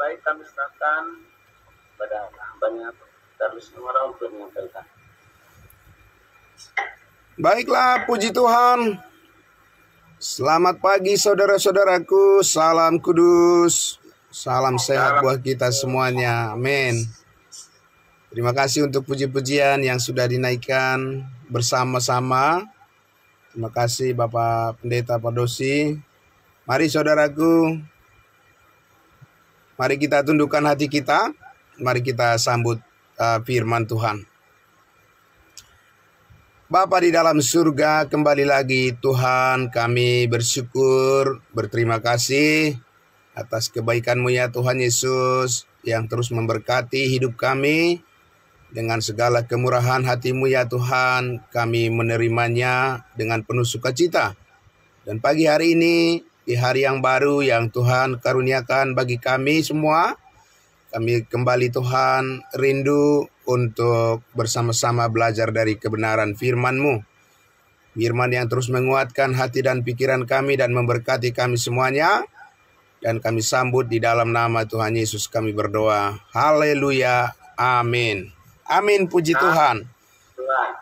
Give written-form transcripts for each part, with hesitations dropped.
Baik, kami serahkan pada hambanya Darwis Nuara untuk menyampaikan. Baiklah, puji Tuhan. Selamat pagi saudara-saudaraku. Salam kudus. Salam sehat buat kita semuanya. Amin. Terima kasih untuk puji-pujian yang sudah dinaikkan bersama-sama. Terima kasih Bapak Pendeta Padosi. Mari saudaraku, mari kita tundukkan hati kita. Mari kita sambut firman Tuhan. Bapa di dalam surga, kembali lagi Tuhan, kami bersyukur, berterima kasih atas kebaikan-Mu ya Tuhan Yesus, yang terus memberkati hidup kami. Dengan segala kemurahan hati-Mu ya Tuhan, kami menerimanya dengan penuh sukacita. Dan pagi hari ini, di hari yang baru yang Tuhan karuniakan bagi kami semua, kami kembali Tuhan rindu untuk bersama-sama belajar dari kebenaran firman-Mu. Firman yang terus menguatkan hati dan pikiran kami dan memberkati kami semuanya. Dan kami sambut di dalam nama Tuhan Yesus kami berdoa. Haleluya. Amin. Amin, puji Tuhan.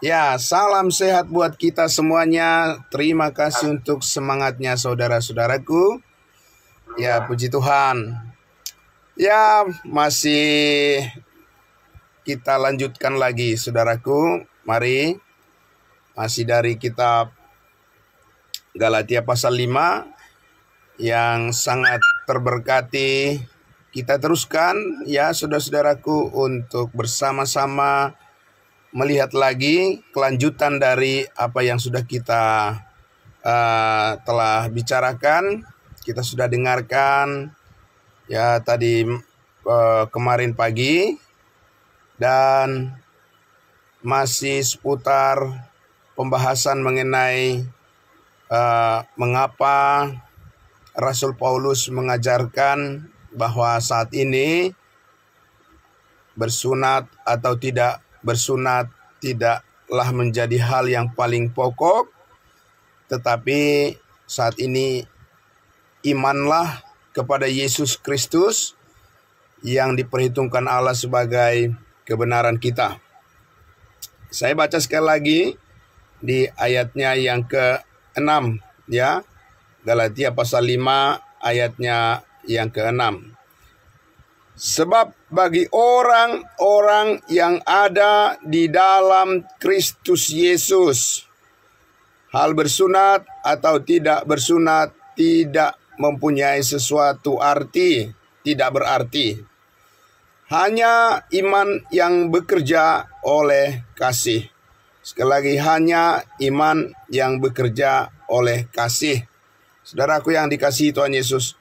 Ya, salam sehat buat kita semuanya. Terima kasih untuk semangatnya saudara-saudaraku. Ya, puji Tuhan. Ya, masih kita lanjutkan lagi saudaraku. Mari, masih dari kitab Galatia pasal 5 yang sangat terberkati. Kita teruskan ya saudara-saudaraku untuk bersama-sama melihat lagi kelanjutan dari apa yang sudah kita telah bicarakan. Kita sudah dengarkan ya tadi kemarin pagi, dan masih seputar pembahasan mengenai mengapa Rasul Paulus mengajarkan bahwa saat ini bersunat atau tidak bersunat tidaklah menjadi hal yang paling pokok, tetapi saat ini imanlah kepada Yesus Kristus yang diperhitungkan Allah sebagai kebenaran kita. Saya baca sekali lagi di ayatnya yang ke-6 ya. Galatia pasal 5 ayatnya yang ke-6. Sebab bagi orang-orang yang ada di dalam Kristus Yesus, hal bersunat atau tidak bersunat tidak mempunyai sesuatu arti, tidak berarti. Hanya iman yang bekerja oleh kasih. Sekali lagi, hanya iman yang bekerja oleh kasih. Saudaraku yang dikasihi Tuhan Yesus,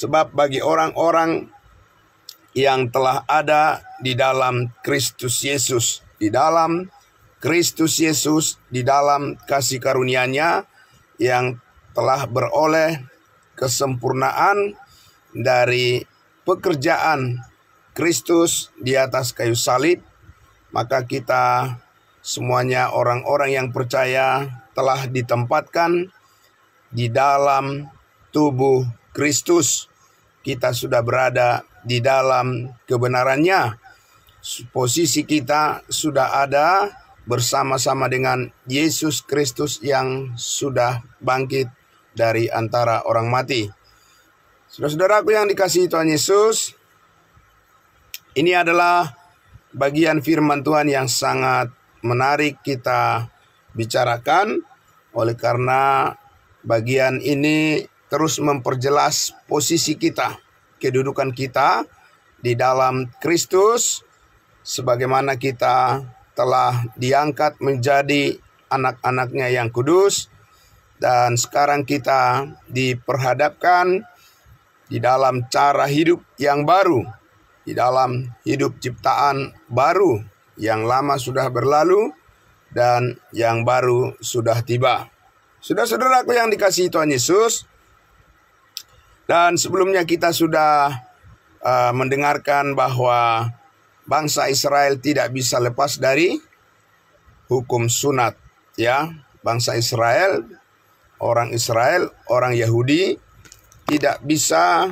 Sebab bagi orang-orang yang telah ada di dalam Kristus Yesus, di dalam Kristus Yesus, di dalam kasih karunia-Nya yang telah beroleh kesempurnaan dari pekerjaan Kristus di atas kayu salib, maka kita semuanya orang-orang yang percaya telah ditempatkan di dalam tubuh Kristus. Kita sudah berada di dalam kebenaran-Nya. Posisi kita sudah ada bersama-sama dengan Yesus Kristus yang sudah bangkit dari antara orang mati. Saudara-saudaraku yang dikasihi Tuhan Yesus, ini adalah bagian firman Tuhan yang sangat menarik kita bicarakan, oleh karena bagian ini terus memperjelas posisi kita, kedudukan kita di dalam Kristus, sebagaimana kita telah diangkat menjadi anak-anaknya yang kudus, dan sekarang kita diperhadapkan di dalam cara hidup yang baru, di dalam hidup ciptaan baru, yang lama sudah berlalu dan yang baru sudah tiba. Saudara-saudaraku yang dikasihi Tuhan Yesus, dan sebelumnya kita sudah mendengarkan bahwa bangsa Israel tidak bisa lepas dari hukum sunat, ya. Bangsa Israel, orang Yahudi tidak bisa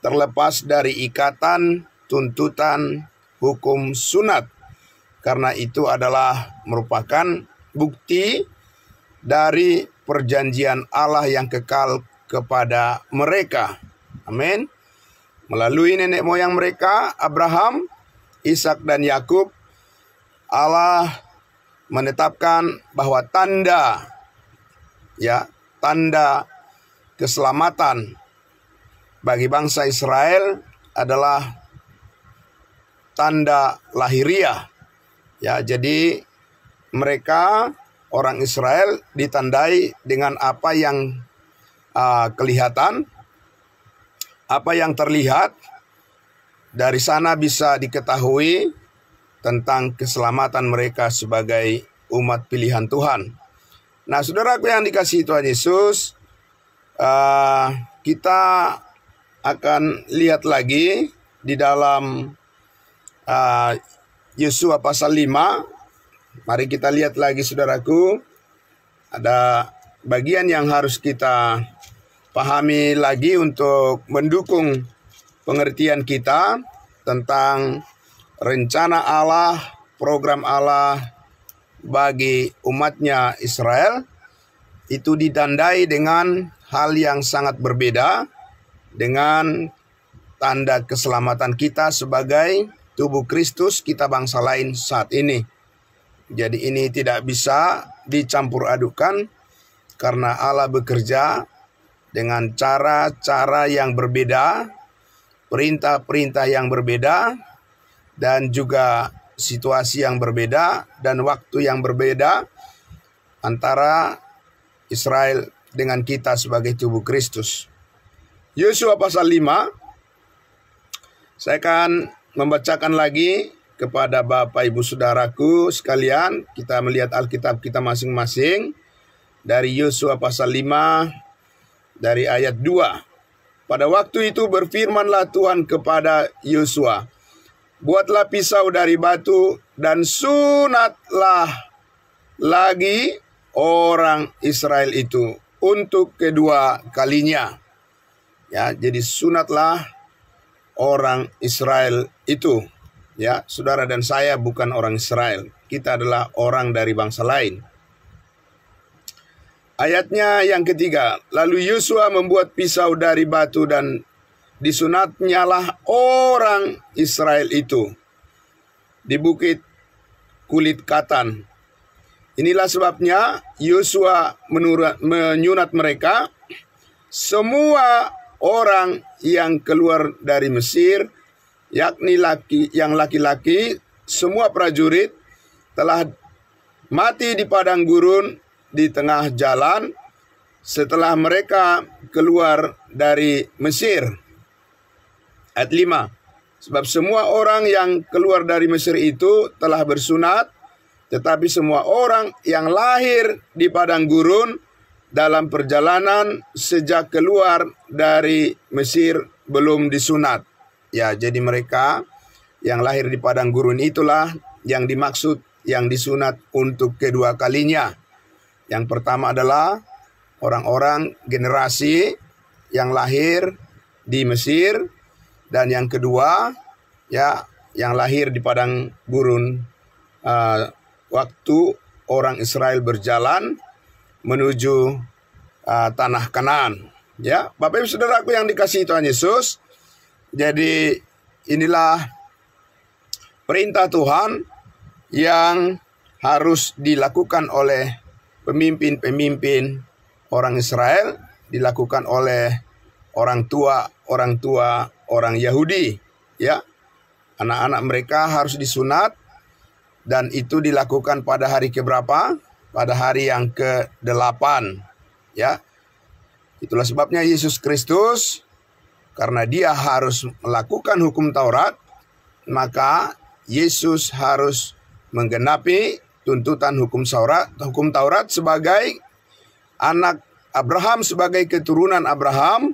terlepas dari ikatan tuntutan hukum sunat, karena itu adalah merupakan bukti dari perjanjian Allah yang kekal kepada mereka. Amin. Melalui nenek moyang mereka, Abraham, Ishak dan Yakub, Allah menetapkan bahwa tanda keselamatan bagi bangsa Israel adalah tanda lahiriah. Ya, jadi mereka orang Israel ditandai dengan apa yang kelihatan, apa yang terlihat. Dari sana bisa diketahui tentang keselamatan mereka sebagai umat pilihan Tuhan. Nah, saudaraku yang dikasihi Tuhan Yesus, kita akan lihat lagi di dalam Yosua pasal 5. Mari kita lihat lagi, saudaraku. Ada bagian yang harus kita pahami lagi untuk mendukung pengertian kita tentang rencana Allah, program Allah bagi umatnya Israel. Itu ditandai dengan hal yang sangat berbeda dengan tanda keselamatan kita sebagai tubuh Kristus, kita bangsa lain saat ini. Jadi ini tidak bisa dicampur adukan, karena Allah bekerja dengan cara-cara yang berbeda, perintah-perintah yang berbeda, dan juga situasi yang berbeda dan waktu yang berbeda antara Israel dengan kita sebagai tubuh Kristus. Yosua pasal 5, saya akan membacakan lagi kepada Bapak Ibu Saudaraku sekalian. Kita melihat Alkitab kita masing-masing dari Yosua pasal 5 dari ayat 2. Pada waktu itu berfirmanlah Tuhan kepada Yosua, buatlah pisau dari batu dan sunatlah lagi orang Israel itu untuk kedua kalinya. Ya, jadi sunatlah orang Israel itu. Ya, saudara dan saya bukan orang Israel. Kita adalah orang dari bangsa lain. Ayatnya yang ketiga, lalu Yosua membuat pisau dari batu dan disunatnyalah orang Israel itu di bukit kulit katan. Inilah sebabnya Yosua menyunat mereka, semua orang yang keluar dari Mesir, yakni yang laki-laki, semua prajurit telah mati di padang gurun di tengah jalan setelah mereka keluar dari Mesir. Ayat 5. Sebab semua orang yang keluar dari Mesir itu telah bersunat, tetapi semua orang yang lahir di padang gurun dalam perjalanan sejak keluar dari Mesir belum disunat. Ya, jadi mereka yang lahir di padang gurun itulah yang dimaksud yang disunat untuk kedua kalinya. Yang pertama adalah orang-orang generasi yang lahir di Mesir, dan yang kedua ya yang lahir di padang gurun waktu orang Israel berjalan menuju tanah Kanaan. Ya, Bapak Ibu Saudaraku yang dikasihi Tuhan Yesus, jadi inilah perintah Tuhan yang harus dilakukan oleh pemimpin-pemimpin orang Israel, dilakukan oleh orang tua orang Yahudi, ya. Anak-anak mereka harus disunat, dan itu dilakukan pada hari keberapa? Pada hari yang ke-8, ya. Itulah sebabnya Yesus Kristus, karena dia harus melakukan hukum Taurat, maka Yesus harus menggenapi tuntutan hukum Taurat sebagai anak Abraham, sebagai keturunan Abraham.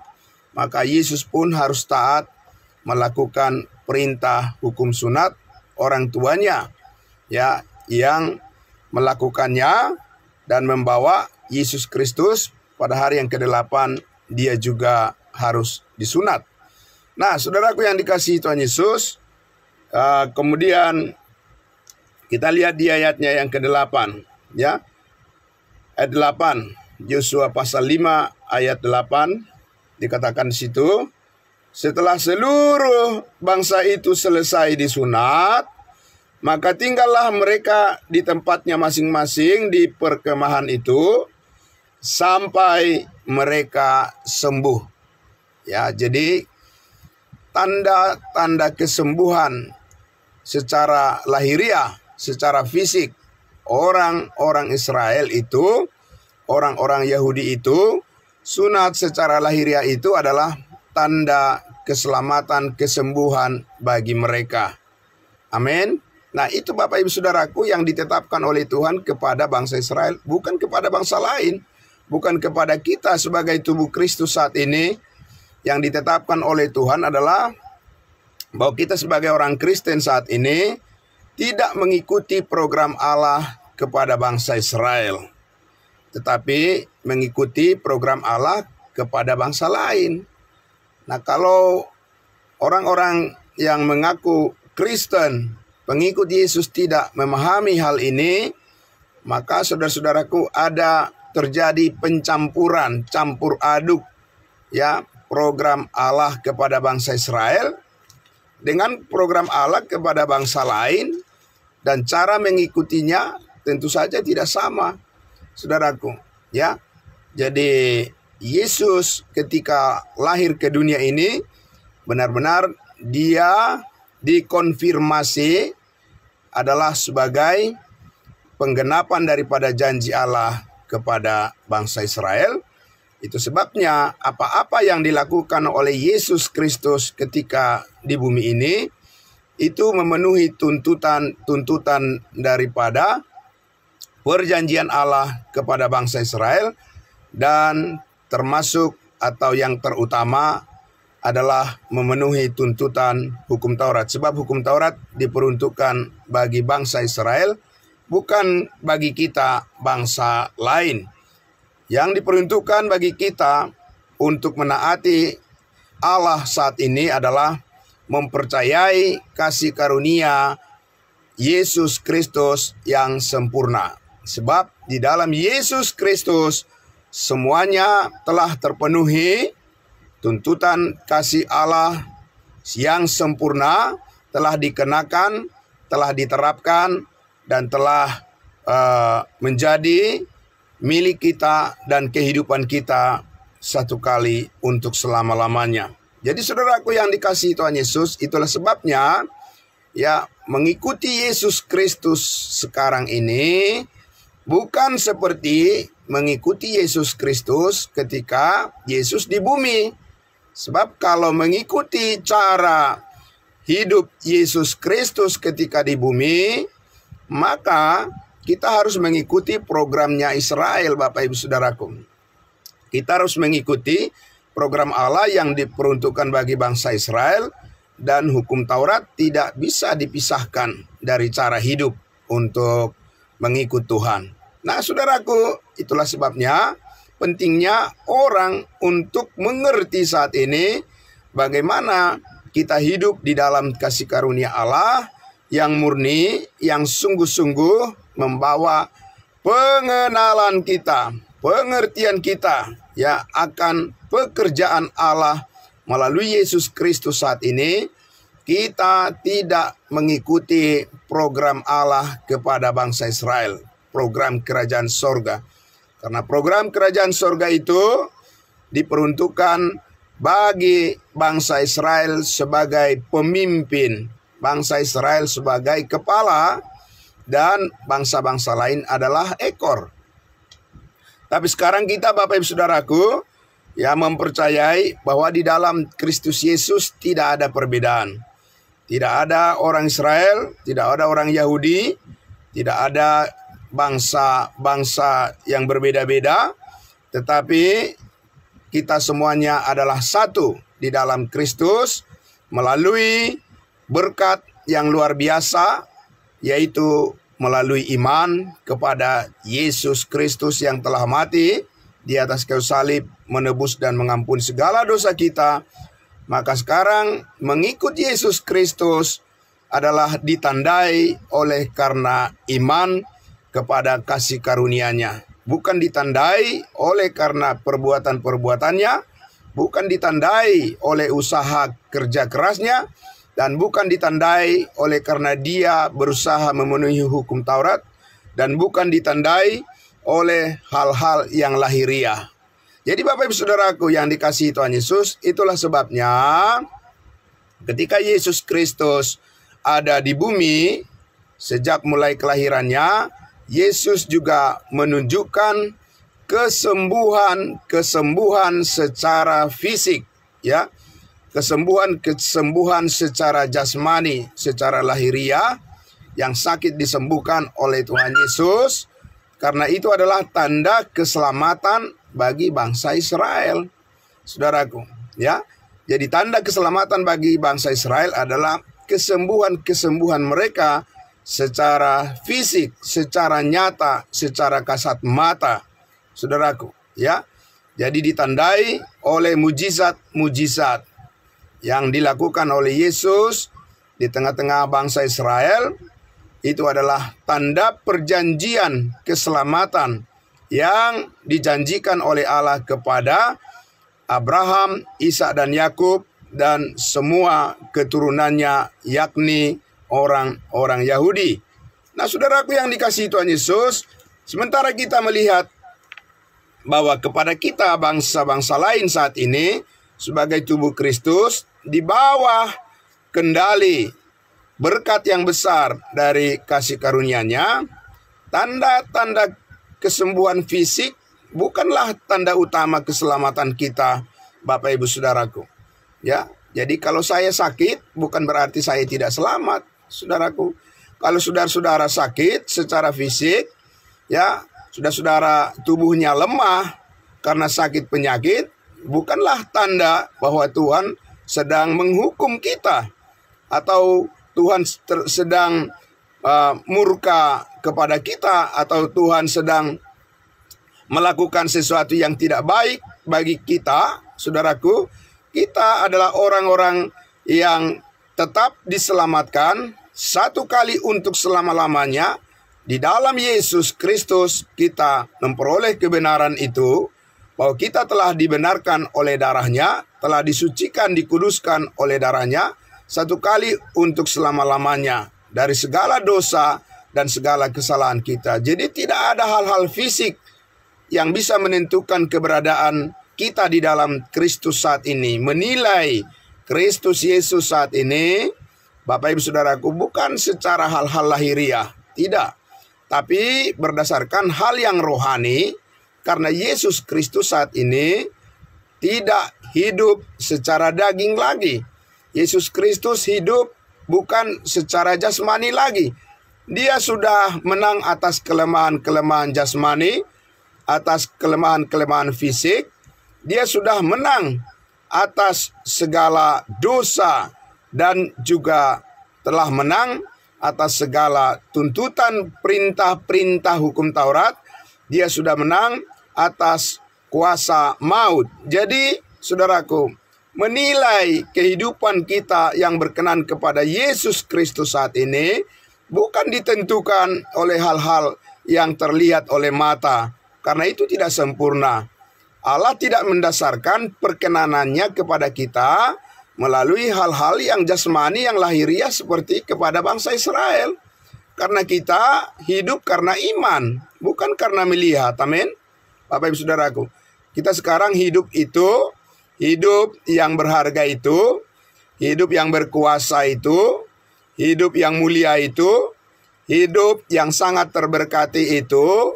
Maka Yesus pun harus taat melakukan perintah hukum sunat orang tuanya, ya, yang melakukannya dan membawa Yesus Kristus pada hari yang ke-8 dia juga harus disunat. Nah, saudaraku yang dikasihi Tuhan Yesus, kemudian kita lihat di ayatnya yang ke-8, ya. Ayat 8, Yosua pasal 5 ayat 8. Dikatakan di situ, setelah seluruh bangsa itu selesai disunat, maka tinggallah mereka di tempatnya masing-masing di perkemahan itu sampai mereka sembuh. Ya, jadi tanda-tanda kesembuhan secara lahiriah, secara fisik orang-orang Israel itu, orang-orang Yahudi itu, sunat secara lahiriah itu adalah tanda keselamatan, kesembuhan bagi mereka. Amin. Nah, itu Bapak Ibu Saudaraku yang ditetapkan oleh Tuhan kepada bangsa Israel, bukan kepada bangsa lain, bukan kepada kita sebagai tubuh Kristus saat ini. Yang ditetapkan oleh Tuhan adalah bahwa kita sebagai orang Kristen saat ini tidak mengikuti program Allah kepada bangsa Israel, tetapi mengikuti program Allah kepada bangsa lain. Nah, kalau orang-orang yang mengaku Kristen, pengikut Yesus tidak memahami hal ini, maka saudara-saudaraku ada terjadi pencampuran, campur aduk, ya, program Allah kepada bangsa Israel dengan program Allah kepada bangsa lain, dan cara mengikutinya tentu saja tidak sama, saudaraku, ya. Jadi Yesus ketika lahir ke dunia ini benar-benar dia dikonfirmasi adalah sebagai penggenapan daripada janji Allah kepada bangsa Israel. Itu sebabnya apa-apa yang dilakukan oleh Yesus Kristus ketika di bumi ini itu memenuhi tuntutan daripada perjanjian Allah kepada bangsa Israel, dan termasuk atau yang terutama adalah memenuhi tuntutan hukum Taurat. Sebab hukum Taurat diperuntukkan bagi bangsa Israel, bukan bagi kita bangsa lain. Yang diperuntukkan bagi kita untuk menaati Allah saat ini adalah mempercayai kasih karunia Yesus Kristus yang sempurna. Sebab di dalam Yesus Kristus semuanya telah terpenuhi, tuntutan kasih Allah yang sempurna telah dikenakan, telah diterapkan, dan telah menjadi milik kita dan kehidupan kita satu kali untuk selama-lamanya. Jadi saudaraku yang dikasihi Tuhan Yesus, itulah sebabnya ya mengikuti Yesus Kristus sekarang ini bukan seperti mengikuti Yesus Kristus ketika Yesus di bumi. Sebab kalau mengikuti cara hidup Yesus Kristus ketika di bumi, maka kita harus mengikuti programnya Israel, Bapak Ibu Saudaraku. Kita harus mengikuti program Allah yang diperuntukkan bagi bangsa Israel, dan hukum Taurat tidak bisa dipisahkan dari cara hidup untuk mengikut Tuhan. Nah, saudaraku, itulah sebabnya pentingnya orang untuk mengerti saat ini bagaimana kita hidup di dalam kasih karunia Allah yang murni, yang sungguh-sungguh membawa pengenalan kita, pengertian kita ya akan pekerjaan Allah melalui Yesus Kristus saat ini. Kita tidak mengikuti program Allah kepada bangsa Israel, program kerajaan sorga. Karena program kerajaan sorga itu diperuntukkan bagi bangsa Israel sebagai pemimpin, bangsa Israel sebagai kepala, dan bangsa-bangsa lain adalah ekor. Tapi sekarang kita, Bapak Ibu Saudaraku, ya mempercayai bahwa di dalam Kristus Yesus tidak ada perbedaan. Tidak ada orang Israel, tidak ada orang Yahudi, tidak ada bangsa-bangsa yang berbeda-beda, tetapi kita semuanya adalah satu di dalam Kristus melalui berkat yang luar biasa, yaitu melalui iman kepada Yesus Kristus yang telah mati di atas kayu salib, menebus dan mengampuni segala dosa kita. Maka sekarang mengikut Yesus Kristus adalah ditandai oleh karena iman kepada kasih karunia-Nya. Bukan ditandai oleh karena perbuatan-perbuatannya, bukan ditandai oleh usaha kerja kerasnya, dan bukan ditandai oleh karena dia berusaha memenuhi hukum Taurat, dan bukan ditandai oleh hal-hal yang lahiriah. Jadi Bapak Ibu Saudaraku yang dikasihi Tuhan Yesus, itulah sebabnya ketika Yesus Kristus ada di bumi, sejak mulai kelahirannya, Yesus juga menunjukkan kesembuhan secara fisik, ya. Kesembuhan secara jasmani, secara lahiriah, yang sakit disembuhkan oleh Tuhan Yesus. Karena itu adalah tanda keselamatan bagi bangsa Israel, saudaraku, ya. Jadi tanda keselamatan bagi bangsa Israel adalah kesembuhan mereka secara fisik, secara nyata, secara kasat mata, saudaraku, ya. Jadi ditandai oleh mujizat-mujizat yang dilakukan oleh Yesus di tengah-tengah bangsa Israel. Itu adalah tanda perjanjian keselamatan yang dijanjikan oleh Allah kepada Abraham, Ishak dan Yakub dan semua keturunannya, yakni orang-orang Yahudi. Nah, saudaraku yang dikasihi Tuhan Yesus, sementara kita melihat bahwa kepada kita bangsa-bangsa lain saat ini sebagai tubuh Kristus di bawah kendali berkat yang besar dari kasih karunia-Nya, tanda-tanda kesembuhan fisik bukanlah tanda utama keselamatan kita, Bapak Ibu Saudaraku. Ya, jadi kalau saya sakit bukan berarti saya tidak selamat, saudaraku. Kalau saudara-saudara sakit secara fisik, ya, saudara-saudara tubuhnya lemah karena sakit penyakit, bukanlah tanda bahwa Tuhan sedang menghukum kita atau Tuhan sedang murka kepada kita, atau Tuhan sedang melakukan sesuatu yang tidak baik bagi kita, saudaraku. Kita adalah orang-orang yang tetap diselamatkan satu kali untuk selama-lamanya. Di dalam Yesus Kristus kita memperoleh kebenaran itu, bahwa kita telah dibenarkan oleh darah-Nya, telah disucikan, dikuduskan oleh darah-Nya, satu kali untuk selama-lamanya dari segala dosa dan segala kesalahan kita. Jadi tidak ada hal-hal fisik yang bisa menentukan keberadaan kita di dalam Kristus saat ini. Menilai Kristus Yesus saat ini, Bapak Ibu Saudaraku, bukan secara hal-hal lahiriah, tidak. Tapi berdasarkan hal yang rohani, karena Yesus Kristus saat ini tidak hidup secara daging lagi. Yesus Kristus hidup bukan secara jasmani lagi. Dia sudah menang atas kelemahan-kelemahan jasmani, atas kelemahan-kelemahan fisik. Dia sudah menang atas segala dosa dan juga telah menang atas segala tuntutan perintah-perintah hukum Taurat. Dia sudah menang atas kuasa maut. Jadi, saudaraku, menilai kehidupan kita yang berkenan kepada Yesus Kristus saat ini bukan ditentukan oleh hal-hal yang terlihat oleh mata, karena itu tidak sempurna. Allah tidak mendasarkan perkenanannya kepada kita melalui hal-hal yang jasmani, yang lahiriah seperti kepada bangsa Israel. Karena kita hidup karena iman, bukan karena melihat. Amin. Bapak Ibu Saudaraku, kita sekarang hidup itu, hidup yang berharga itu, hidup yang berkuasa itu, hidup yang mulia itu, hidup yang sangat terberkati itu,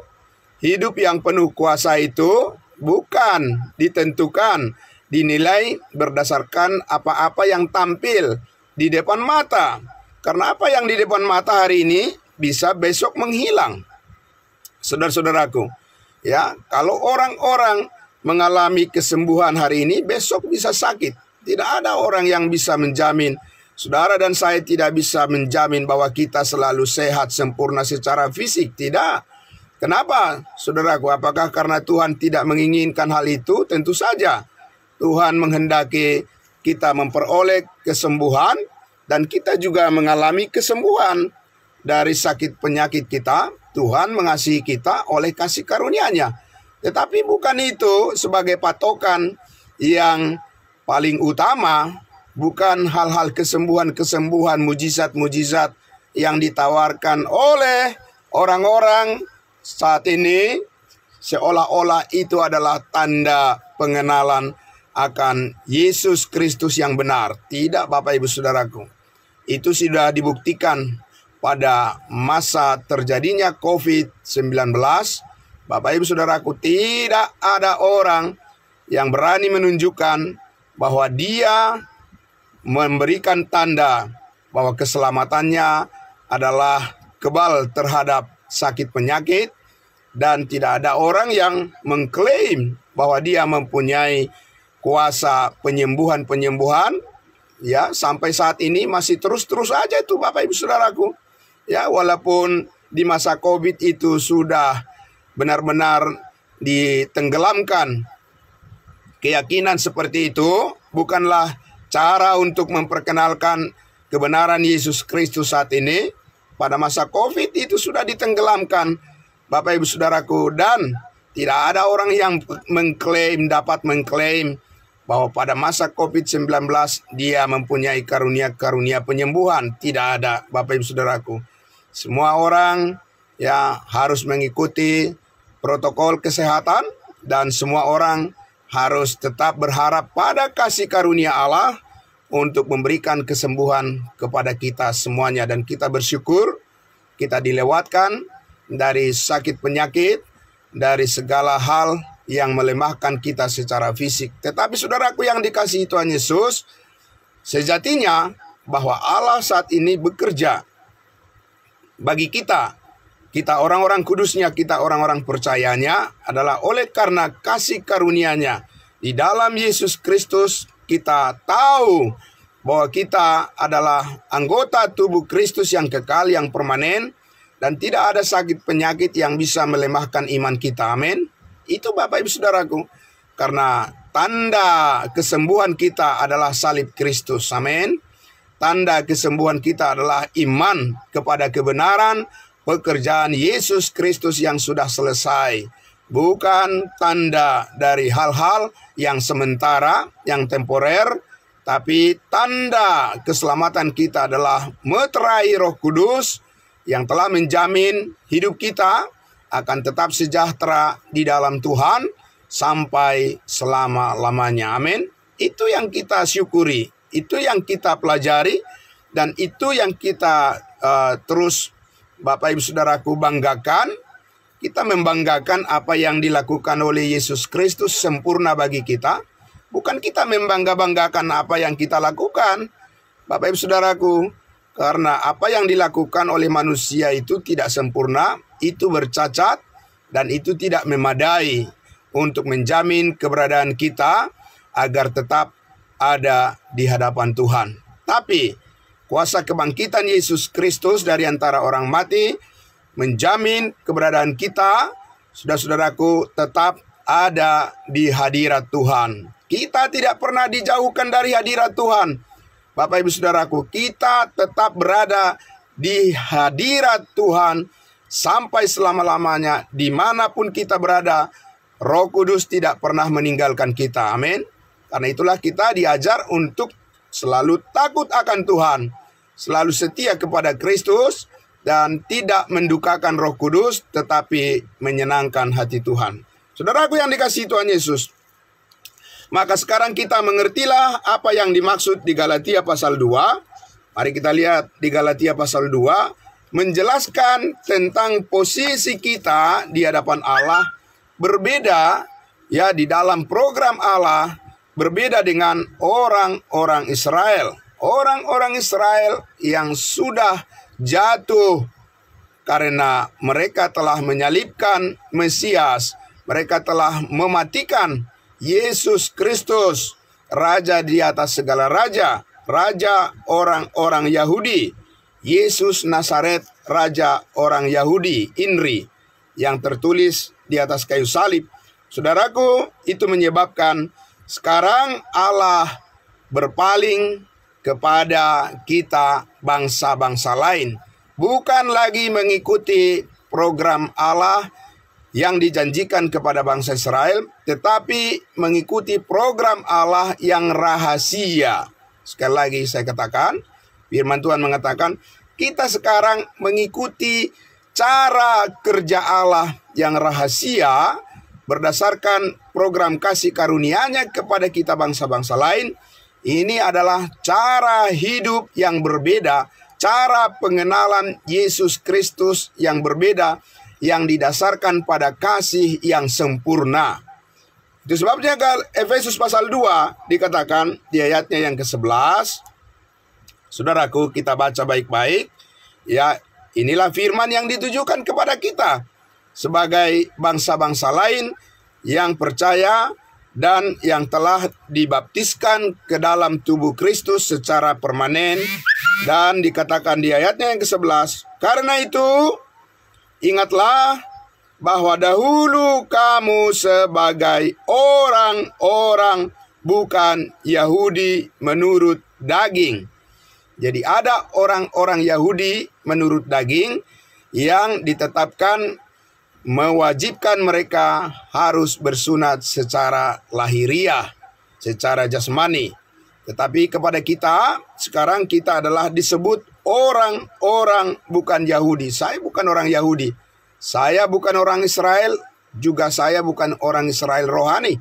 hidup yang penuh kuasa itu, bukan ditentukan, dinilai berdasarkan apa-apa yang tampil di depan mata. Karena apa yang di depan mata hari ini bisa besok menghilang. Saudara-saudaraku, ya, kalau orang-orang mengalami kesembuhan hari ini, besok bisa sakit. Tidak ada orang yang bisa menjamin. Saudara dan saya tidak bisa menjamin bahwa kita selalu sehat sempurna secara fisik. Tidak. Kenapa, saudaraku? Apakah karena Tuhan tidak menginginkan hal itu? Tentu saja. Tuhan menghendaki kita memperoleh kesembuhan, dan kita juga mengalami kesembuhan dari sakit penyakit kita. Tuhan mengasihi kita oleh kasih karunia-Nya. Tetapi bukan itu sebagai patokan yang paling utama. Bukan hal-hal kesembuhan-kesembuhan, mujizat-mujizat yang ditawarkan oleh orang-orang saat ini, seolah-olah itu adalah tanda pengenalan akan Yesus Kristus yang benar. Tidak, Bapak Ibu Saudaraku. Itu sudah dibuktikan pada masa terjadinya COVID-19. Bapak Ibu Saudaraku, tidak ada orang yang berani menunjukkan bahwa dia memberikan tanda bahwa keselamatannya adalah kebal terhadap sakit penyakit, dan tidak ada orang yang mengklaim bahwa dia mempunyai kuasa penyembuhan-penyembuhan. Ya, sampai saat ini masih terus-terus aja itu, Bapak Ibu Saudaraku. Ya, walaupun di masa Covid itu sudah benar-benar ditenggelamkan keyakinan seperti itu, bukanlah cara untuk memperkenalkan kebenaran Yesus Kristus saat ini. Pada masa Covid itu sudah ditenggelamkan, Bapak Ibu Saudaraku, dan tidak ada orang yang dapat mengklaim bahwa pada masa COVID-19 dia mempunyai karunia-karunia penyembuhan. Tidak ada, Bapak Ibu Saudaraku. Semua orang ya harus mengikuti protokol kesehatan, dan semua orang harus tetap berharap pada kasih karunia Allah untuk memberikan kesembuhan kepada kita semuanya. Dan kita bersyukur kita dilewatkan dari sakit penyakit, dari segala hal yang melemahkan kita secara fisik. Tetapi saudaraku yang dikasihi Tuhan Yesus, sejatinya bahwa Allah saat ini bekerja bagi kita. Kita orang-orang kudusnya, kita orang-orang percayanya adalah oleh karena kasih karunia-Nya. Di dalam Yesus Kristus kita tahu bahwa kita adalah anggota tubuh Kristus yang kekal, yang permanen, dan tidak ada sakit penyakit yang bisa melemahkan iman kita. Amin. Itu Bapak Ibu Saudaraku. Karena tanda kesembuhan kita adalah salib Kristus. Amin. Tanda kesembuhan kita adalah iman kepada kebenaran pekerjaan Yesus Kristus yang sudah selesai. Bukan tanda dari hal-hal yang sementara, yang temporer, tapi tanda keselamatan kita adalah meterai Roh Kudus yang telah menjamin hidup kita akan tetap sejahtera di dalam Tuhan sampai selama-lamanya. Amin. Itu yang kita syukuri, itu yang kita pelajari, dan itu yang kita terus Bapak Ibu Saudaraku banggakan. Kita membanggakan apa yang dilakukan oleh Yesus Kristus sempurna bagi kita. Bukan kita membangga-banggakan apa yang kita lakukan, Bapak Ibu Saudaraku. Karena apa yang dilakukan oleh manusia itu tidak sempurna, itu bercacat, dan itu tidak memadai untuk menjamin keberadaan kita agar tetap ada di hadapan Tuhan. Tapi kuasa kebangkitan Yesus Kristus dari antara orang mati menjamin keberadaan kita, saudara-saudaraku, tetap ada di hadirat Tuhan. Kita tidak pernah dijauhkan dari hadirat Tuhan. Bapak Ibu Saudaraku, kita tetap berada di hadirat Tuhan sampai selama-lamanya. Dimanapun kita berada, Roh Kudus tidak pernah meninggalkan kita. Amin. Karena itulah kita diajar untuk selalu takut akan Tuhan, selalu setia kepada Kristus, dan tidak mendukakan Roh Kudus, tetapi menyenangkan hati Tuhan. Saudaraku yang dikasihi Tuhan Yesus, maka sekarang kita mengertilah apa yang dimaksud di Galatia pasal 2. Mari kita lihat di Galatia pasal 2, menjelaskan tentang posisi kita di hadapan Allah, berbeda ya di dalam program Allah, berbeda dengan orang-orang Israel. Orang-orang Israel yang sudah jatuh karena mereka telah menyalibkan Mesias, mereka telah mematikan Yesus Kristus, Raja di atas segala raja, Raja orang-orang Yahudi. Yesus Nazaret, Raja orang Yahudi, INRI, yang tertulis di atas kayu salib. Saudaraku, itu menyebabkan sekarang Allah berpaling kepada kita bangsa-bangsa lain. Bukan lagi mengikuti program Allah yang dijanjikan kepada bangsa Israel, tetapi mengikuti program Allah yang rahasia. Sekali lagi saya katakan, firman Tuhan mengatakan, kita sekarang mengikuti cara kerja Allah yang rahasia berdasarkan program kasih karunia-Nya kepada kita bangsa-bangsa lain. Ini adalah cara hidup yang berbeda, cara pengenalan Yesus Kristus yang berbeda, yang didasarkan pada kasih yang sempurna. Itu sebabnya Efesus pasal 2 dikatakan di ayatnya yang ke-11. Saudaraku, kita baca baik-baik. Ya, inilah firman yang ditujukan kepada kita sebagai bangsa-bangsa lain yang percaya dan yang telah dibaptiskan ke dalam tubuh Kristus secara permanen. Dan dikatakan di ayatnya yang ke-11, karena itu ingatlah bahwa dahulu kamu sebagai orang-orang bukan Yahudi menurut daging. Jadi ada orang-orang Yahudi menurut daging yang ditetapkan mewajibkan mereka harus bersunat secara lahiriah, secara jasmani. Tetapi kepada kita, sekarang kita adalah disebut orang-orang bukan Yahudi. Saya bukan orang Yahudi. Saya bukan orang Israel. Juga saya bukan orang Israel rohani.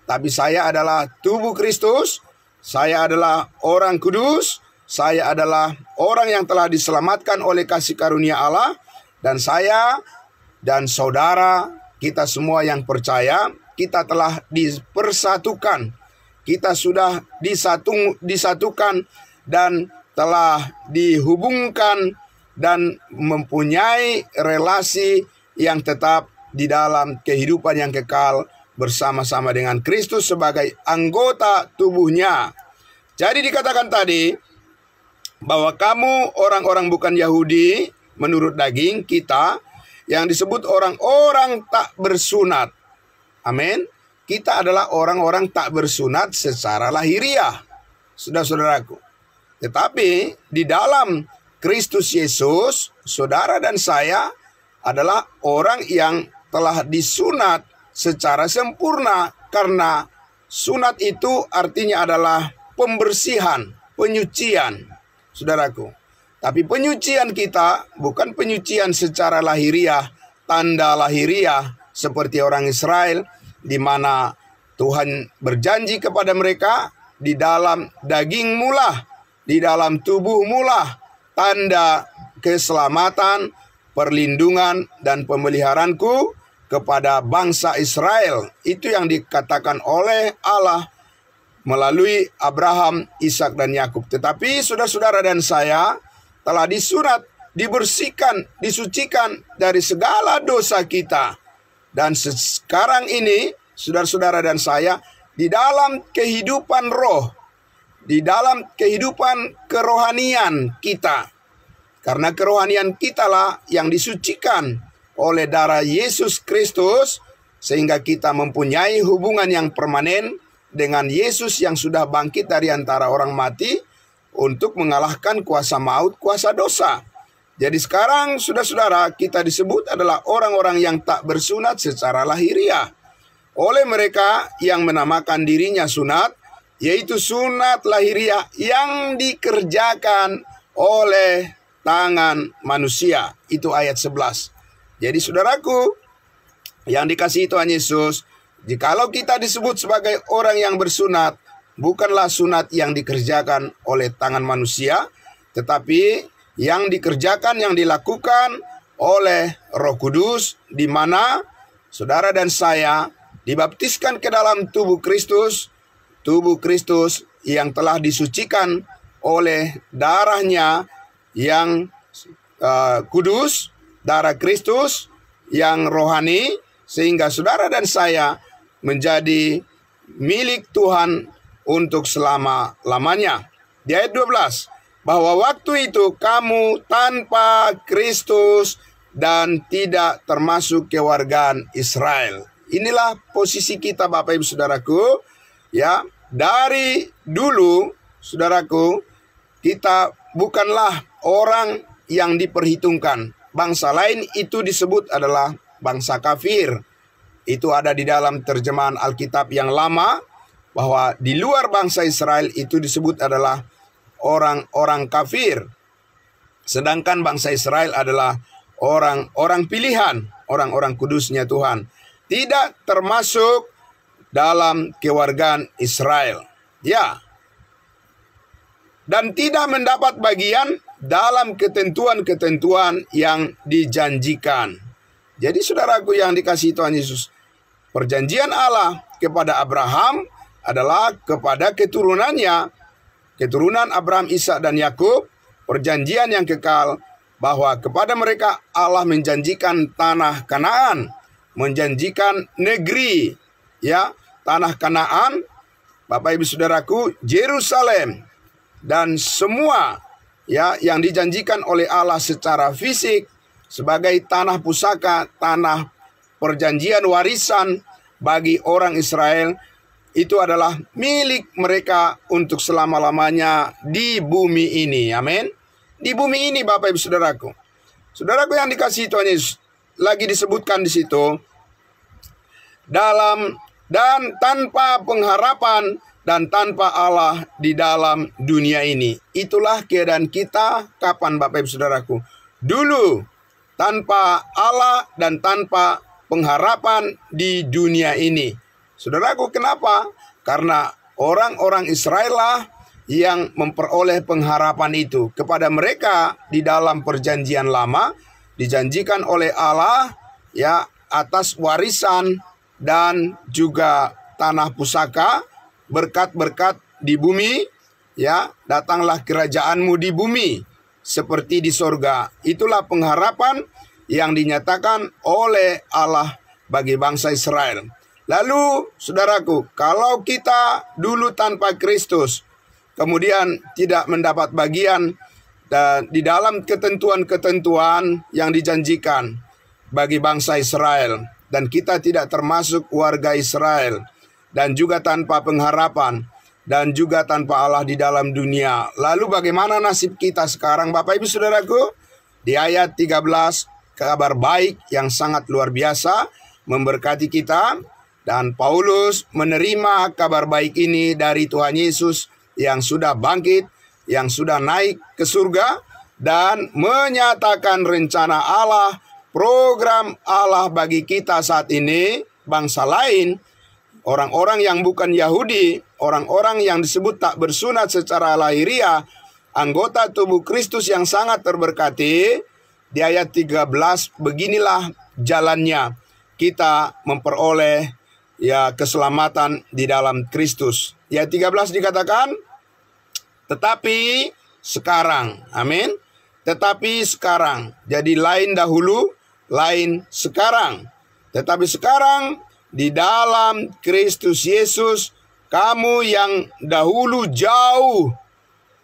Tapi saya adalah tubuh Kristus. Saya adalah orang kudus. Saya adalah orang yang telah diselamatkan oleh kasih karunia Allah. Dan saya dan saudara, kita semua yang percaya, kita telah dipersatukan. Kita sudah disatukan dan telah dihubungkan dan mempunyai relasi yang tetap di dalam kehidupan yang kekal bersama-sama dengan Kristus sebagai anggota tubuhnya. Jadi dikatakan tadi bahwa kamu orang-orang bukan Yahudi menurut daging, kita yang disebut orang-orang tak bersunat. Amin. Kita adalah orang-orang tak bersunat secara lahiriah, saudara-saudaraku. Tetapi di dalam Kristus Yesus, saudara dan saya adalah orang yang telah disunat secara sempurna. Karena sunat itu artinya adalah pembersihan, penyucian, saudaraku. Tapi penyucian kita bukan penyucian secara lahiriah, tanda lahiriah seperti orang Israel, di mana Tuhan berjanji kepada mereka, di dalam dagingmu lah, di dalam tubuhmu lah tanda keselamatan, perlindungan, dan pemeliharaanku kepada bangsa Israel. Itu yang dikatakan oleh Allah melalui Abraham, Ishak, dan Yakub. Tetapi saudara-saudara dan saya telah disunat, dibersihkan, disucikan dari segala dosa kita. Dan sekarang ini, saudara-saudara dan saya, di dalam kehidupan roh, di dalam kehidupan kerohanian kita. Karena kerohanian kitalah yang disucikan oleh darah Yesus Kristus, sehingga kita mempunyai hubungan yang permanen dengan Yesus yang sudah bangkit dari antara orang mati untuk mengalahkan kuasa maut, kuasa dosa. Jadi sekarang, saudara-saudara, kita disebut adalah orang-orang yang tak bersunat secara lahiriah. Oleh mereka yang menamakan dirinya sunat, yaitu sunat lahiriah yang dikerjakan oleh tangan manusia. Itu ayat 11. Jadi saudaraku yang dikasihi Tuhan Yesus, jikalau kita disebut sebagai orang yang bersunat, bukanlah sunat yang dikerjakan oleh tangan manusia, tetapi yang dikerjakan, yang dilakukan oleh Roh Kudus, di mana saudara dan saya dibaptiskan ke dalam tubuh Kristus yang telah disucikan oleh darahnya yang kudus, darah Kristus yang rohani, sehingga saudara dan saya menjadi milik Tuhan untuk selama-lamanya. Di ayat 12, bahwa waktu itu kamu tanpa Kristus dan tidak termasuk kewargaan Israel. Inilah posisi kita, Bapak Ibu Saudaraku, ya. Dari dulu, saudaraku, kita bukanlah orang yang diperhitungkan. Bangsa lain itu disebut adalah bangsa kafir. Itu ada di dalam terjemahan Alkitab yang lama, bahwa di luar bangsa Israel itu disebut adalah orang-orang kafir. Sedangkan bangsa Israel adalah orang-orang pilihan, orang-orang kudusnya Tuhan. Tidak termasuk dalam kewargaan Israel. Ya. Dan tidak mendapat bagian dalam ketentuan-ketentuan yang dijanjikan. Jadi saudaraku yang dikasihi Tuhan Yesus, perjanjian Allah kepada Abraham adalah kepada keturunannya, keturunan Abraham, Ishak, dan Yakub, perjanjian yang kekal, bahwa kepada mereka Allah menjanjikan tanah Kanaan, menjanjikan negeri, ya, tanah Kanaan, Bapak Ibu Saudaraku, Yerusalem, dan semua ya yang dijanjikan oleh Allah secara fisik sebagai tanah pusaka, tanah perjanjian warisan bagi orang Israel, itu adalah milik mereka untuk selama-lamanya di bumi ini. Amin. Di bumi ini, Bapak Ibu Saudaraku. Saudaraku yang dikasihi Tuhan Yesus, lagi disebutkan di situ, dalam dan tanpa pengharapan dan tanpa Allah di dalam dunia ini. Itulah keadaan kita kapan, Bapak Ibu Saudaraku? Dulu tanpa Allah dan tanpa pengharapan di dunia ini. Saudaraku, kenapa? Karena orang-orang Israel lah yang memperoleh pengharapan itu. Kepada mereka di dalam perjanjian lama dijanjikan oleh Allah ya atas warisan dan juga tanah pusaka, berkat-berkat di bumi, ya, datanglah kerajaanmu di bumi seperti di sorga. Itulah pengharapan yang dinyatakan oleh Allah bagi bangsa Israel. Lalu, saudaraku, kalau kita dulu tanpa Kristus, kemudian tidak mendapat bagian di dalam ketentuan-ketentuan yang dijanjikan bagi bangsa Israel, dan kita tidak termasuk warga Israel, dan juga tanpa pengharapan, dan juga tanpa Allah di dalam dunia. Lalu bagaimana nasib kita sekarang, Bapak Ibu Saudaraku? Di ayat 13, kabar baik yang sangat luar biasa memberkati kita, dan Paulus menerima kabar baik ini dari Tuhan Yesus yang sudah bangkit, yang sudah naik ke surga, dan menyatakan rencana Allah, program Allah bagi kita saat ini, bangsa lain, orang-orang yang bukan Yahudi, orang-orang yang disebut tak bersunat secara lahiriah, anggota tubuh Kristus yang sangat terberkati. Di ayat 13, beginilah jalannya kita memperoleh ya keselamatan di dalam Kristus. Ya 13 dikatakan, tetapi sekarang, amin. Tetapi sekarang, jadi lain dahulu, lain sekarang. Tetapi sekarang di dalam Kristus Yesus, kamu yang dahulu jauh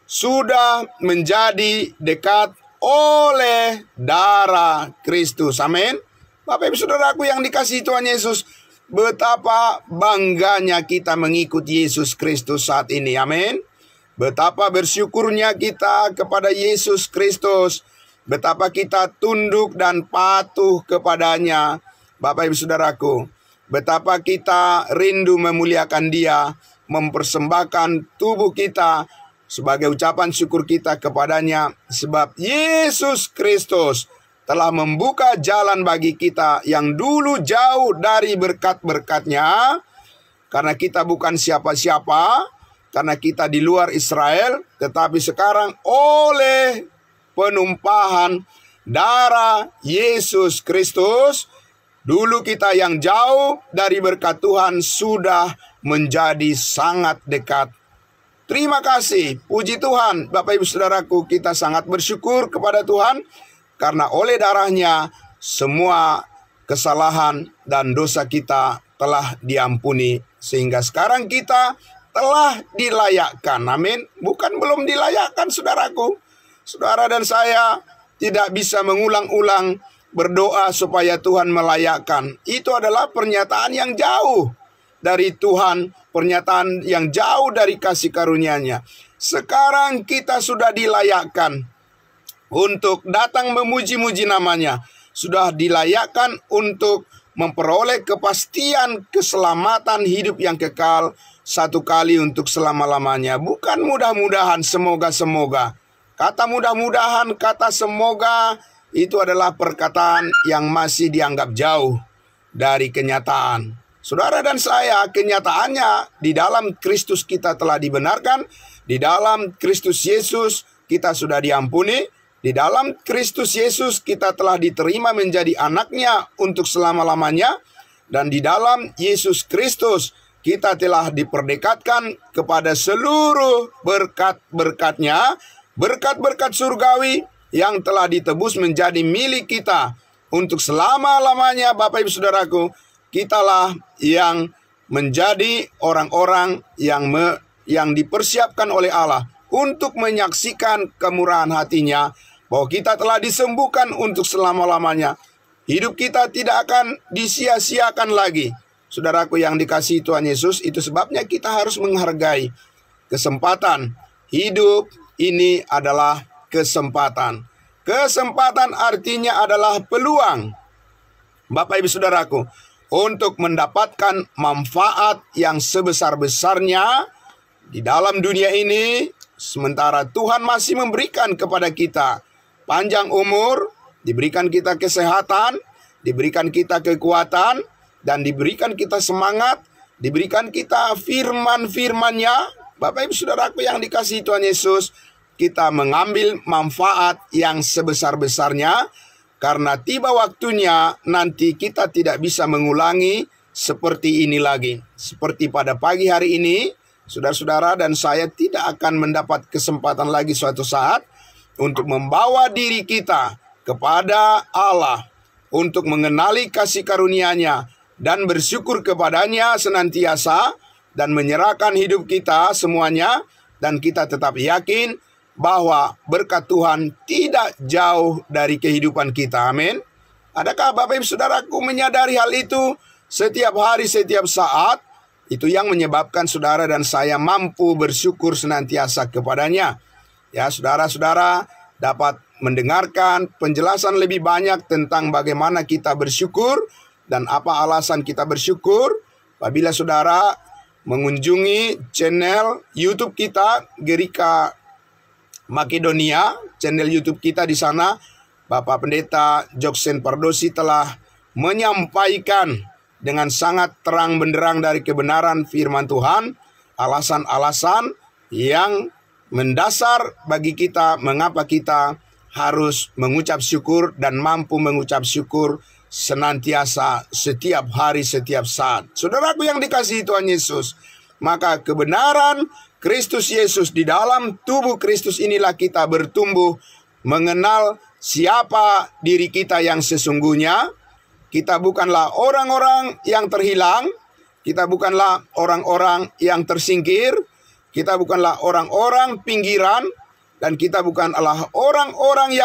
sudah menjadi dekat oleh darah Kristus. Amin. Bapak Ibu Saudaraku yang dikasihi Tuhan Yesus, betapa bangganya kita mengikuti Yesus Kristus saat ini. Amin. Betapa bersyukurnya kita kepada Yesus Kristus. Betapa kita tunduk dan patuh kepadanya. Bapak Ibu Saudaraku, betapa kita rindu memuliakan Dia, mempersembahkan tubuh kita sebagai ucapan syukur kita kepadanya. Sebab Yesus Kristus telah membuka jalan bagi kita yang dulu jauh dari berkat-berkat-Nya. Karena kita bukan siapa-siapa, karena kita di luar Israel, tetapi sekarang oleh penumpahan darah Yesus Kristus, dulu kita yang jauh dari berkat Tuhan sudah menjadi sangat dekat. Terima kasih, puji Tuhan. Bapak Ibu Saudaraku, kita sangat bersyukur kepada Tuhan, karena oleh darahnya semua kesalahan dan dosa kita telah diampuni. Sehingga sekarang kita telah dilayakkan. Amin. Bukan belum dilayakkan, saudaraku. Saudara dan saya tidak bisa mengulang-ulang berdoa supaya Tuhan melayakkan. Itu adalah pernyataan yang jauh dari Tuhan, pernyataan yang jauh dari kasih karunia-Nya. Sekarang kita sudah dilayakkan untuk datang memuji-muji nama-Nya. Sudah dilayakkan untuk memperoleh kepastian keselamatan hidup yang kekal satu kali untuk selama-lamanya. Bukan mudah-mudahan, semoga-semoga. Kata mudah-mudahan, kata semoga itu adalah perkataan yang masih dianggap jauh dari kenyataan. Saudara dan saya, kenyataannya di dalam Kristus kita telah dibenarkan, di dalam Kristus Yesus kita sudah diampuni, di dalam Kristus Yesus kita telah diterima menjadi anaknya untuk selama-lamanya, dan di dalam Yesus Kristus kita telah diperdekatkan kepada seluruh berkat-berkat-Nya, berkat-berkat surgawi yang telah ditebus menjadi milik kita untuk selama-lamanya. Bapak Ibu Saudaraku, kitalah yang menjadi orang-orang yang dipersiapkan oleh Allah untuk menyaksikan kemurahan hati-Nya, bahwa kita telah disembuhkan untuk selama-lamanya. Hidup kita tidak akan disia-siakan lagi. Saudaraku yang dikasihi Tuhan Yesus, itu sebabnya kita harus menghargai kesempatan. Hidup ini adalah kesempatan. Kesempatan artinya adalah peluang, Bapak Ibu Saudaraku, untuk mendapatkan manfaat yang sebesar-besarnya di dalam dunia ini, sementara Tuhan masih memberikan kepada kita panjang umur, diberikan kita kesehatan, diberikan kita kekuatan, dan diberikan kita semangat, diberikan kita firman-firman-Nya. Bapak Ibu Saudaraku yang dikasihi Tuhan Yesus, kita mengambil manfaat yang sebesar-besarnya, karena tiba waktunya nanti kita tidak bisa mengulangi seperti ini lagi. Seperti pada pagi hari ini, saudara-saudara dan saya tidak akan mendapat kesempatan lagi suatu saat untuk membawa diri kita kepada Allah, untuk mengenali kasih karunia-Nya dan bersyukur kepadanya senantiasa, dan menyerahkan hidup kita semuanya, dan kita tetap yakin bahwa berkat Tuhan tidak jauh dari kehidupan kita. Amin. Adakah Bapak Ibu Saudaraku menyadari hal itu setiap hari, setiap saat? Itu yang menyebabkan saudara dan saya mampu bersyukur senantiasa kepadanya. Ya, saudara-saudara dapat mendengarkan penjelasan lebih banyak tentang bagaimana kita bersyukur dan apa alasan kita bersyukur apabila saudara mengunjungi channel YouTube kita, Gerika Makedonia. Channel YouTube kita di sana, Bapak Pendeta Joksen Pardosi telah menyampaikan dengan sangat terang benderang dari kebenaran firman Tuhan, alasan-alasan yang mendasar bagi kita mengapa kita harus mengucap syukur dan mampu mengucap syukur senantiasa, setiap hari, setiap saat. Saudaraku yang dikasihi Tuhan Yesus, maka kebenaran Kristus Yesus di dalam tubuh Kristus inilah kita bertumbuh mengenal siapa diri kita yang sesungguhnya. Kita bukanlah orang-orang yang terhilang, kita bukanlah orang-orang yang tersingkir, kita bukanlah orang-orang pinggiran, dan kita bukanlah orang-orang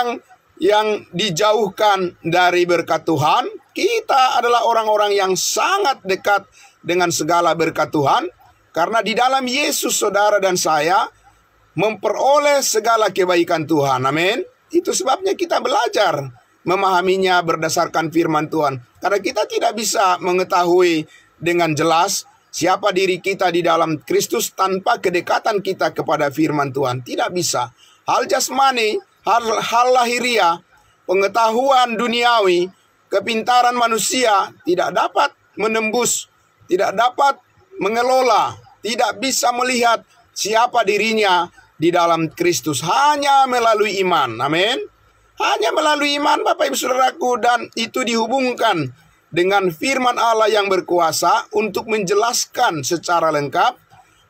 yang dijauhkan dari berkat Tuhan. Kita adalah orang-orang yang sangat dekat dengan segala berkat Tuhan, karena di dalam Yesus saudara dan saya memperoleh segala kebaikan Tuhan. Amin. Itu sebabnya kita belajar memahaminya berdasarkan firman Tuhan. Karena kita tidak bisa mengetahui dengan jelas siapa diri kita di dalam Kristus tanpa kedekatan kita kepada firman Tuhan. Tidak bisa. Hal jasmani, hal lahiriah, pengetahuan duniawi, kepintaran manusia tidak dapat menembus, tidak dapat mengelola, tidak bisa melihat siapa dirinya di dalam Kristus. Hanya melalui iman. Amin. Hanya melalui iman, Bapak Ibu Saudaraku, dan itu dihubungkan dengan firman Allah yang berkuasa untuk menjelaskan secara lengkap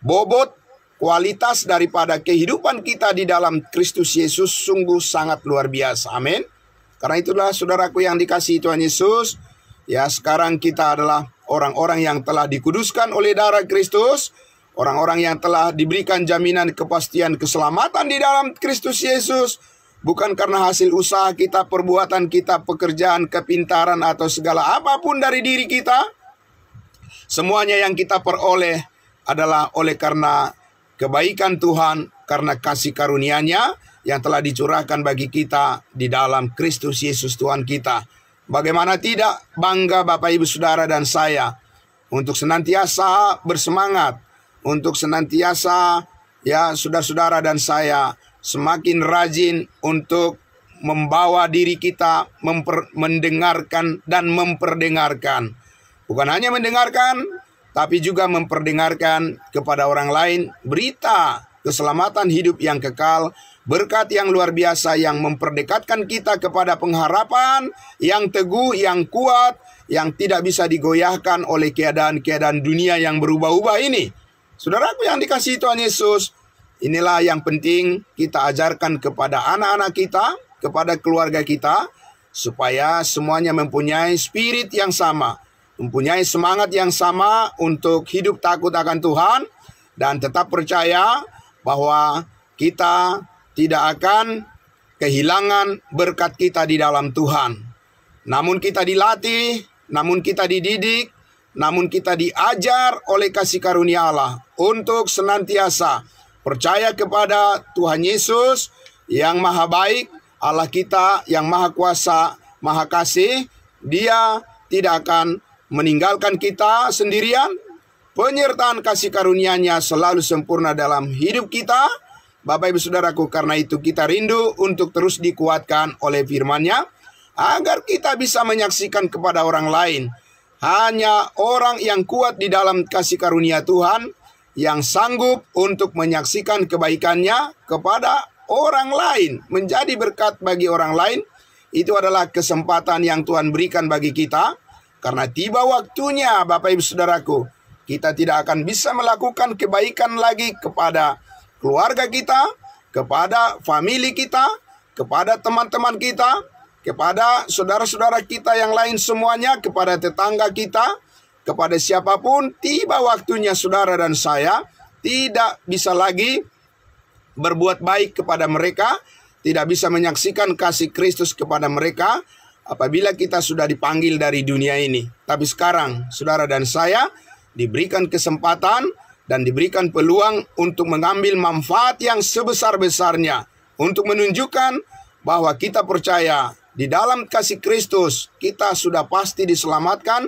bobot kualitas daripada kehidupan kita di dalam Kristus Yesus sungguh sangat luar biasa. Amin. Karena itulah saudaraku yang dikasihi Tuhan Yesus, ya sekarang kita adalah orang-orang yang telah dikuduskan oleh darah Kristus, orang-orang yang telah diberikan jaminan kepastian keselamatan di dalam Kristus Yesus. Bukan karena hasil usaha kita, perbuatan kita, pekerjaan, kepintaran, atau segala apapun dari diri kita. Semuanya yang kita peroleh adalah oleh karena kebaikan Tuhan, karena kasih karunia-Nya yang telah dicurahkan bagi kita di dalam Kristus Yesus Tuhan kita. Bagaimana tidak bangga Bapak Ibu Saudara dan saya untuk senantiasa bersemangat, untuk senantiasa ya saudara-saudara dan saya semakin rajin untuk membawa diri kita mendengarkan dan memperdengarkan. Bukan hanya mendengarkan, tapi juga memperdengarkan kepada orang lain berita keselamatan hidup yang kekal, berkat yang luar biasa yang memperdekatkan kita kepada pengharapan yang teguh, yang kuat, yang tidak bisa digoyahkan oleh keadaan-keadaan dunia yang berubah-ubah ini. Saudaraku yang dikasihi Tuhan Yesus, inilah yang penting kita ajarkan kepada anak-anak kita, kepada keluarga kita, supaya semuanya mempunyai spirit yang sama, mempunyai semangat yang sama untuk hidup takut akan Tuhan, dan tetap percaya bahwa kita tidak akan kehilangan berkat kita di dalam Tuhan. Namun kita dilatih, namun kita dididik, namun kita diajar oleh kasih karunia Allah untuk senantiasa percaya kepada Tuhan Yesus yang maha baik, Allah kita yang maha kuasa, maha kasih. Dia tidak akan meninggalkan kita sendirian. Penyertaan kasih karunia-Nya selalu sempurna dalam hidup kita. Bapak Ibu Saudaraku, karena itu kita rindu untuk terus dikuatkan oleh firman-Nya, agar kita bisa menyaksikan kepada orang lain. Hanya orang yang kuat di dalam kasih karunia Tuhan yang sanggup untuk menyaksikan kebaikan-Nya kepada orang lain, menjadi berkat bagi orang lain. Itu adalah kesempatan yang Tuhan berikan bagi kita. Karena tiba waktunya, Bapak Ibu Saudaraku, kita tidak akan bisa melakukan kebaikan lagi kepada keluarga kita, kepada famili kita, kepada teman-teman kita, kepada saudara-saudara kita yang lain semuanya, kepada tetangga kita, kepada siapapun. Tiba waktunya saudara dan saya tidak bisa lagi berbuat baik kepada mereka, tidak bisa menyaksikan kasih Kristus kepada mereka apabila kita sudah dipanggil dari dunia ini. Tapi sekarang saudara dan saya diberikan kesempatan dan diberikan peluang untuk mengambil manfaat yang sebesar-besarnya, untuk menunjukkan bahwa kita percaya di dalam kasih Kristus kita sudah pasti diselamatkan.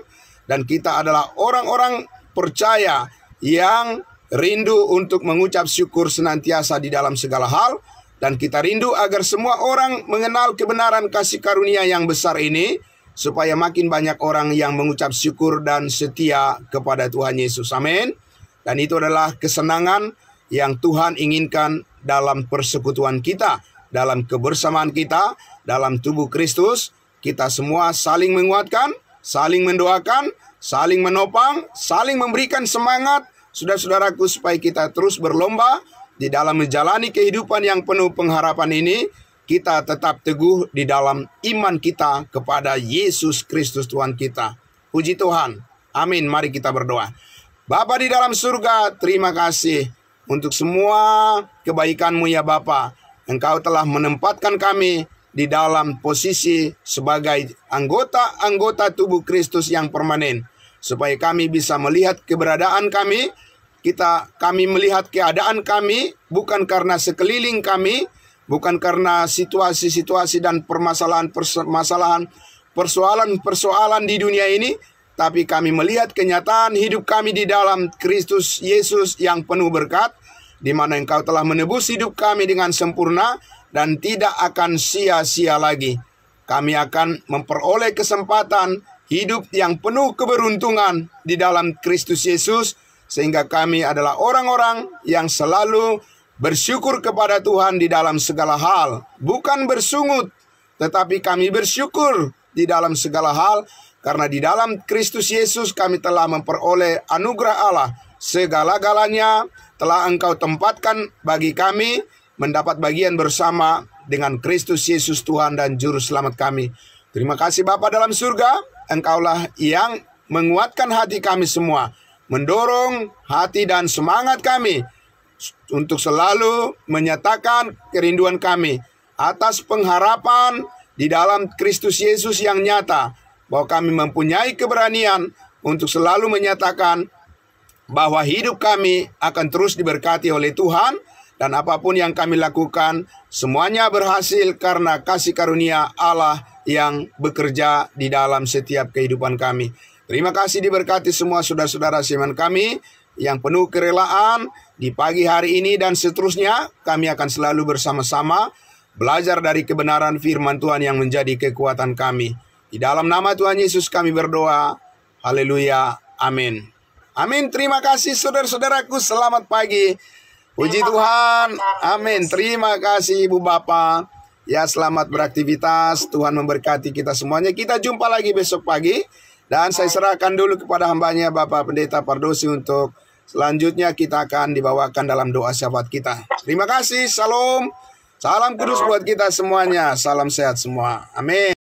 Dan kita adalah orang-orang percaya yang rindu untuk mengucap syukur senantiasa di dalam segala hal. Dan kita rindu agar semua orang mengenal kebenaran kasih karunia yang besar ini, supaya makin banyak orang yang mengucap syukur dan setia kepada Tuhan Yesus. Amin. Dan itu adalah kesenangan yang Tuhan inginkan dalam persekutuan kita, dalam kebersamaan kita, dalam tubuh Kristus. kita semua saling menguatkan, saling mendoakan, saling menopang, saling memberikan semangat, saudara-saudaraku, supaya kita terus berlomba di dalam menjalani kehidupan yang penuh pengharapan ini. Kita tetap teguh di dalam iman kita kepada Yesus Kristus Tuhan kita. Puji Tuhan. Amin. Mari kita berdoa. Bapa di dalam surga, terima kasih untuk semua kebaikan-Mu ya Bapa. Engkau telah menempatkan kami di dalam posisi sebagai anggota-anggota tubuh Kristus yang permanen. Supaya kami bisa melihat keberadaan kami, kami melihat keadaan kami, bukan karena sekeliling kami, bukan karena situasi-situasi dan persoalan-persoalan di dunia ini, tapi kami melihat kenyataan hidup kami di dalam Kristus Yesus yang penuh berkat, di mana Engkau telah menebus hidup kami dengan sempurna dan tidak akan sia-sia lagi. Kami akan memperoleh kesempatan hidup yang penuh keberuntungan di dalam Kristus Yesus, sehingga kami adalah orang-orang yang selalu bersyukur kepada Tuhan di dalam segala hal. Bukan bersungut, tetapi kami bersyukur di dalam segala hal, karena di dalam Kristus Yesus kami telah memperoleh anugerah Allah. Segala-galanya telah Engkau tempatkan bagi kami, mendapat bagian bersama dengan Kristus Yesus Tuhan dan Juru Selamat kami. Terima kasih Bapa dalam surga, Engkaulah yang menguatkan hati kami semua, mendorong hati dan semangat kami untuk selalu menyatakan kerinduan kami atas pengharapan di dalam Kristus Yesus yang nyata, bahwa kami mempunyai keberanian untuk selalu menyatakan bahwa hidup kami akan terus diberkati oleh Tuhan, dan apapun yang kami lakukan semuanya berhasil karena kasih karunia Allah yang bekerja di dalam setiap kehidupan kami. Terima kasih diberkati semua saudara-saudara seiman kami yang penuh kerelaan di pagi hari ini dan seterusnya. Kami akan selalu bersama-sama belajar dari kebenaran firman Tuhan yang menjadi kekuatan kami. Di dalam nama Tuhan Yesus kami berdoa. Haleluya. Amin. Amin. Terima kasih saudara-saudaraku. Selamat pagi. Puji Tuhan. Amin. Terima kasih Ibu Bapak. Ya, selamat beraktivitas. Tuhan memberkati kita semuanya. Kita jumpa lagi besok pagi. Dan saya serahkan dulu kepada hambanya Bapak Pendeta Pardosi untuk selanjutnya kita akan dibawakan dalam doa syafaat kita. Terima kasih. Salam. Salam kudus buat kita semuanya. Salam sehat semua. Amin.